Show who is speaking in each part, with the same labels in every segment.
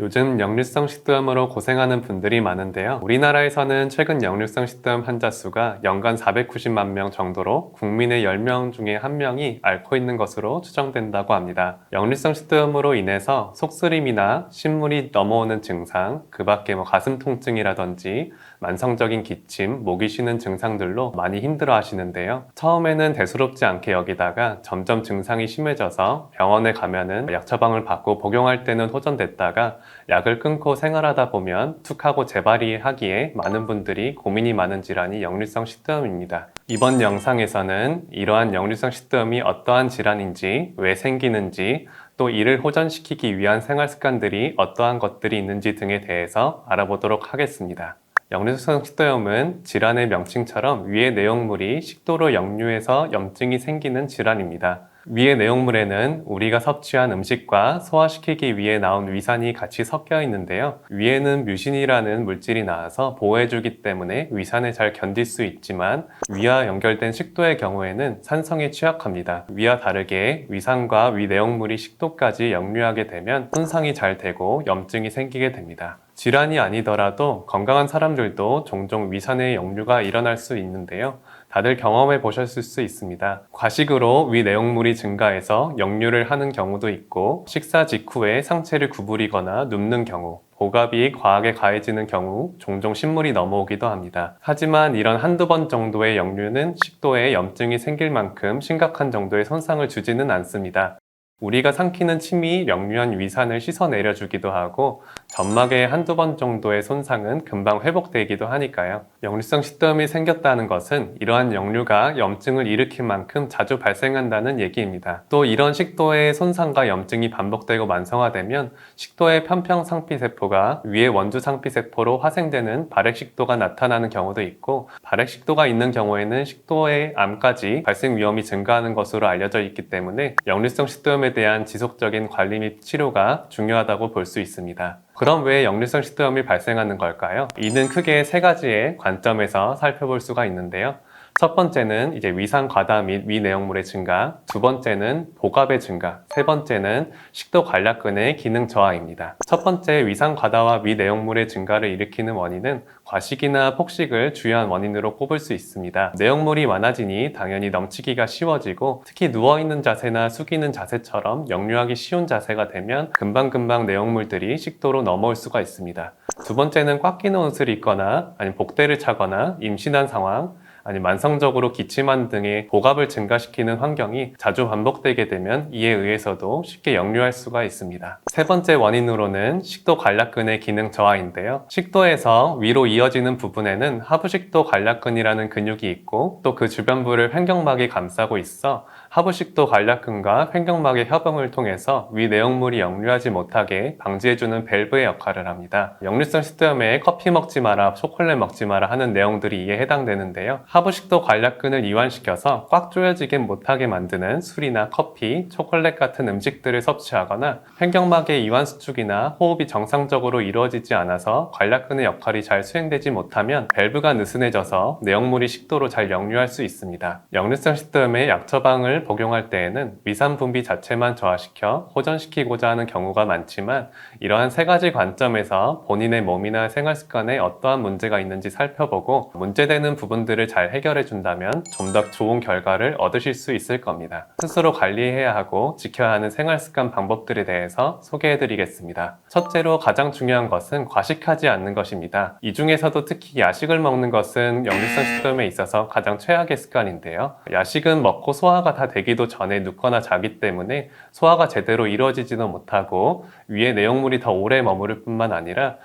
Speaker 1: 요즘 역류성 식도염으로 고생하는 분들이 많은데요. 우리나라에서는 최근 역류성 식도염 환자 수가 연간 490만 명 정도로 국민의 10명 중에 1명이 앓고 있는 것으로 추정된다고 합니다. 역류성 식도염으로 인해서 속쓰림이나 신물이 넘어오는 증상, 그 밖에 가슴 통증이라든지 만성적인 기침, 목이 쉬는 증상들로 많이 힘들어 하시는데요. 처음에는 대수롭지 않게 여기다가 점점 증상이 심해져서 병원에 가면은 약 처방을 받고 복용할 때는 호전됐다가 약을 끊고 생활하다 보면 툭 하고 재발이 하기에 많은 분들이 고민이 많은 질환이 역류성 식도염입니다. 이번 영상에서는 이러한 역류성 식도염이 어떠한 질환인지, 왜 생기는지, 또 이를 호전시키기 위한 생활 습관들이 어떠한 것들이 있는지 등에 대해서 알아보도록 하겠습니다. 역류성 식도염은 질환의 명칭처럼 위의 내용물이 식도로 역류해서 염증이 생기는 질환입니다. 위의 내용물에는 우리가 섭취한 음식과 소화시키기 위해 나온 위산이 같이 섞여 있는데요. 위에는 뮤신이라는 물질이 나와서 보호해주기 때문에 위산에 잘 견딜 수 있지만 위와 연결된 식도의 경우에는 산성에 취약합니다. 위와 다르게 위산과 위 내용물이 식도까지 역류하게 되면 손상이 잘 되고 염증이 생기게 됩니다. 질환이 아니더라도 건강한 사람들도 종종 위산의 역류가 일어날 수 있는데요. 다들 경험해 보셨을 수 있습니다. 과식으로 위 내용물이 증가해서 역류를 하는 경우도 있고, 식사 직후에 상체를 구부리거나 눕는 경우, 복압이 과하게 가해지는 경우 종종 신물이 넘어오기도 합니다. 하지만 이런 한두 번 정도의 역류는 식도에 염증이 생길 만큼 심각한 정도의 손상을 주지는 않습니다. 우리가 삼키는 침이 역류한 위산을 씻어내려주기도 하고 점막의 한두 번 정도의 손상은 금방 회복되기도 하니까요. 역류성 식도염이 생겼다는 것은 이러한 역류가 염증을 일으킬 만큼 자주 발생한다는 얘기입니다. 또 이런 식도의 손상과 염증이 반복되고 만성화되면 식도의 편평상피세포가 위의 원주상피세포로 화생되는 발액식도가 나타나는 경우도 있고, 발액식도가 있는 경우에는 식도의 암까지 발생 위험이 증가하는 것으로 알려져 있기 때문에 역류성 식도염에 대한 지속적인 관리 및 치료가 중요하다고 볼 수 있습니다. 그럼 왜 역류성 식도염이 발생하는 걸까요? 이는 크게 세 가지의 관점에서 살펴볼 수가 있는데요. 첫 번째는 위산 과다 및 위 내용물의 증가, 두 번째는 복압의 증가, 세 번째는 식도 관략근의 기능 저하입니다. 첫 번째 위산 과다와 위 내용물의 증가를 일으키는 원인은 과식이나 폭식을 주요한 원인으로 꼽을 수 있습니다. 내용물이 많아지니 당연히 넘치기가 쉬워지고, 특히 누워있는 자세나 숙이는 자세처럼 역류하기 쉬운 자세가 되면 금방금방 내용물들이 식도로 넘어올 수가 있습니다. 두 번째는 꽉 끼는 옷을 입거나 아니면 복대를 차거나 임신한 상황, 아니 만성적으로 기침한 등의 복압을 증가시키는 환경이 자주 반복되게 되면 이에 의해서도 쉽게 역류할 수가 있습니다. 세 번째 원인으로는 식도 관략근의 기능 저하인데요. 식도에서 위로 이어지는 부분에는 하부식도 관략근이라는 근육이 있고, 또 그 주변부를 횡격막이 감싸고 있어 하부식도 관략근과 횡격막의 협응을 통해서 위 내용물이 역류하지 못하게 방지해주는 밸브의 역할을 합니다. 역류성 식도염에 커피 먹지 마라, 초콜릿 먹지 마라 하는 내용들이 이에 해당되는데요. 하부식도 관략근을 이완시켜서 꽉 조여지게 못하게 만드는 술이나 커피, 초콜릿 같은 음식들을 섭취하거나, 횡격막의 이완 수축이나 호흡이 정상적으로 이루어지지 않아서 관략근의 역할이 잘 수행되지 못하면 밸브가 느슨해져서 내용물이 식도로 잘 역류할 수 있습니다. 역류성 식도염에 약 처방을 복용할 때에는 위산 분비 자체만 저하시켜 호전시키고자 하는 경우가 많지만, 이러한 세 가지 관점에서 본인의 몸이나 생활 습관에 어떠한 문제가 있는지 살펴보고 문제되는 부분들을 잘 해결해 준다면 좀 더 좋은 결과를 얻으실 수 있을 겁니다. 스스로 관리해야 하고 지켜야 하는 생활 습관 방법들에 대해서 소개해 드리겠습니다. 첫째로 가장 중요한 것은 과식하지 않는 것입니다. 이 중에서도 특히 야식을 먹는 것은 역류성 식도염에 있어서 가장 최악의 습관인데요. 야식은 먹고 소화가 다 되기도 전에 눕거나 자기 때문에 소화가 제대로 이루어지지도 못하고 위에 내용물이 더 오래 머무를 뿐만 아니라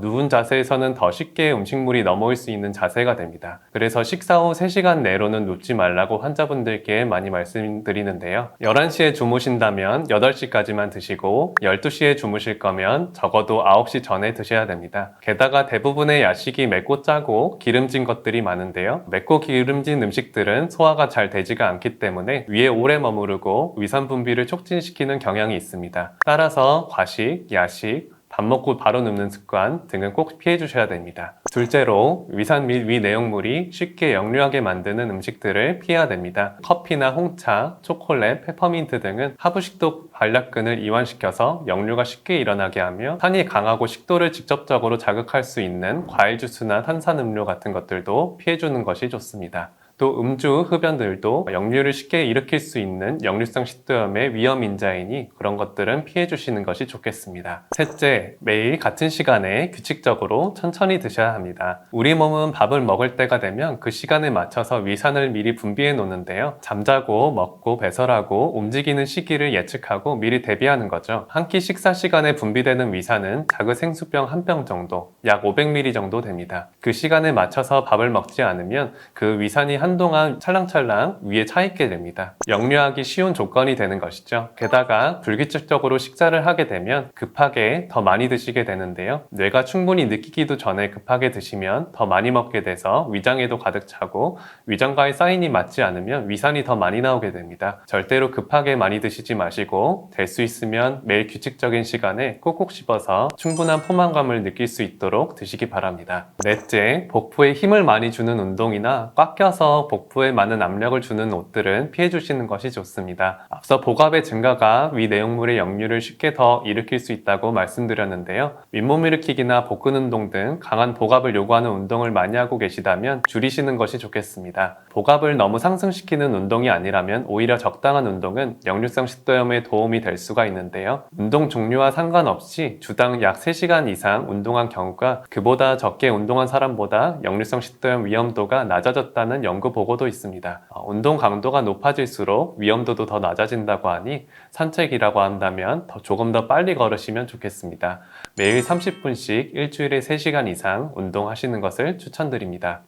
Speaker 1: 누운 자세에서는 더 쉽게 음식물이 넘어올 수 있는 자세가 됩니다. 그래서 식사 후 3시간 내로는 눕지 말라고 환자분들께 많이 말씀드리는데요. 11시에 주무신다면 8시까지만 드시고, 12시에 주무실 거면 적어도 9시 전에 드셔야 됩니다. 게다가 대부분의 야식이 맵고 짜고 기름진 것들이 많은데요. 맵고 기름진 음식들은 소화가 잘 되지가 않기 때문에 위에 오래 머무르고 위산 분비를 촉진시키는 경향이 있습니다. 따라서 과식, 야식, 밥 먹고 바로 눕는 습관 등은 꼭 피해 주셔야 됩니다. 둘째로 위산 및 위 내용물이 쉽게 역류하게 만드는 음식들을 피해야 됩니다. 커피나 홍차, 초콜릿, 페퍼민트 등은 하부식도 관략근을 이완시켜서 역류가 쉽게 일어나게 하며 산이 강하고 식도를 직접적으로 자극할 수 있는 과일 주스나 탄산음료 같은 것들도 피해주는 것이 좋습니다. 또 음주, 흡연들도 역류를 쉽게 일으킬 수 있는 역류성 식도염의 위험 인자이니 그런 것들은 피해 주시는 것이 좋겠습니다. 셋째, 매일 같은 시간에 규칙적으로 천천히 드셔야 합니다. 우리 몸은 밥을 먹을 때가 되면 그 시간에 맞춰서 위산을 미리 분비해 놓는데요. 잠자고 먹고 배설하고 움직이는 시기를 예측하고 미리 대비하는 거죠. 한 끼 식사 시간에 분비되는 위산은 작은 생수병 한 병 정도, 약 500ml 정도 됩니다. 그 시간에 맞춰서 밥을 먹지 않으면 그 위산이 한동안 찰랑찰랑 위에 차 있게 됩니다. 역류하기 쉬운 조건이 되는 것이죠. 게다가 불규칙적으로 식사를 하게 되면 급하게 더 많이 드시게 되는데요. 뇌가 충분히 느끼기도 전에 급하게 드시면 더 많이 먹게 돼서 위장에도 가득 차고 위장과의 사인이 맞지 않으면 위산이 더 많이 나오게 됩니다. 절대로 급하게 많이 드시지 마시고 될 수 있으면 매일 규칙적인 시간에 꼭꼭 씹어서 충분한 포만감을 느낄 수 있도록 드시기 바랍니다. 넷째, 복부에 힘을 많이 주는 운동이나 꽉 껴서 복부에 많은 압력을 주는 옷들은 피해 주시는 것이 좋습니다. 앞서 복압의 증가가 위 내용물의 역류를 쉽게 더 일으킬 수 있다고 말씀드렸는데요. 윗몸 일으키기나 복근 운동 등 강한 복압을 요구하는 운동을 많이 하고 계시다면 줄이시는 것이 좋겠습니다. 복압을 너무 상승시키는 운동이 아니라면 오히려 적당한 운동은 역류성 식도염에 도움이 될 수가 있는데요. 운동 종류와 상관없이 주당 약 3시간 이상 운동한 경우가 그보다 적게 운동한 사람보다 역류성 식도염 위험도가 낮아졌다는 연구 보고도 있습니다. 운동 강도가 높아질수록 위험도도 더 낮아진다고 하니 산책이라고 한다면 조금 더 빨리 걸으시면 좋겠습니다. 매일 30분씩 일주일에 3시간 이상 운동하시는 것을 추천드립니다.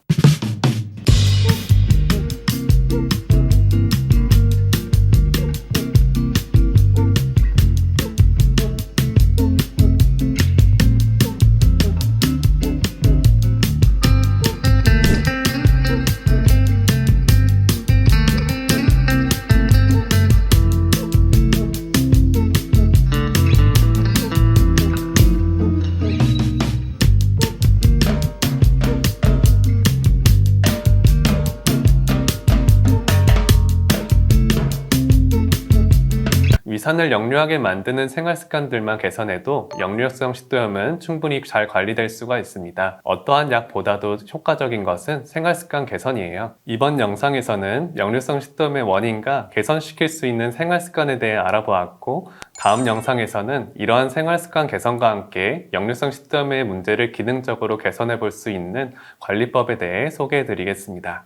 Speaker 1: 위산을 역류하게 만드는 생활 습관들만 개선해도 역류성 식도염은 충분히 잘 관리될 수가 있습니다. 어떠한 약보다도 효과적인 것은 생활 습관 개선이에요. 이번 영상에서는 역류성 식도염의 원인과 개선시킬 수 있는 생활 습관에 대해 알아보았고, 다음 영상에서는 이러한 생활 습관 개선과 함께 역류성 식도염의 문제를 기능적으로 개선해 볼 수 있는 관리법에 대해 소개해 드리겠습니다.